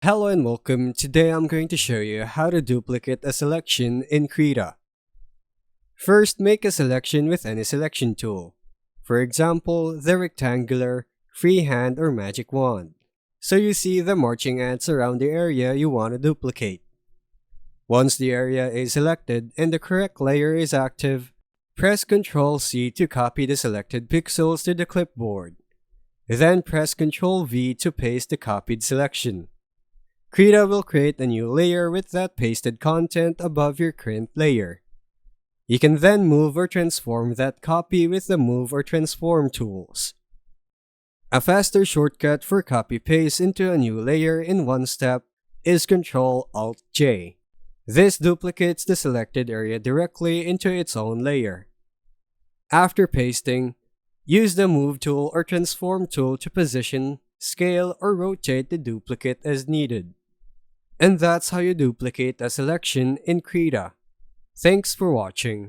Hello and welcome. Today I'm going to show you how to duplicate a selection in Krita. First, make a selection with any selection tool. For example, the rectangular, freehand, or magic wand. So you see the marching ants around the area you want to duplicate. Once the area is selected and the correct layer is active, press Ctrl C to copy the selected pixels to the clipboard. Then press Ctrl V to paste the copied selection. Krita will create a new layer with that pasted content above your current layer. You can then move or transform that copy with the Move or Transform tools. A faster shortcut for copy-paste into a new layer in one step is Ctrl-Alt-J. This duplicates the selected area directly into its own layer. After pasting, use the Move tool or Transform tool to position, scale, or rotate the duplicate as needed. And that's how you duplicate a selection in Krita. Thanks for watching.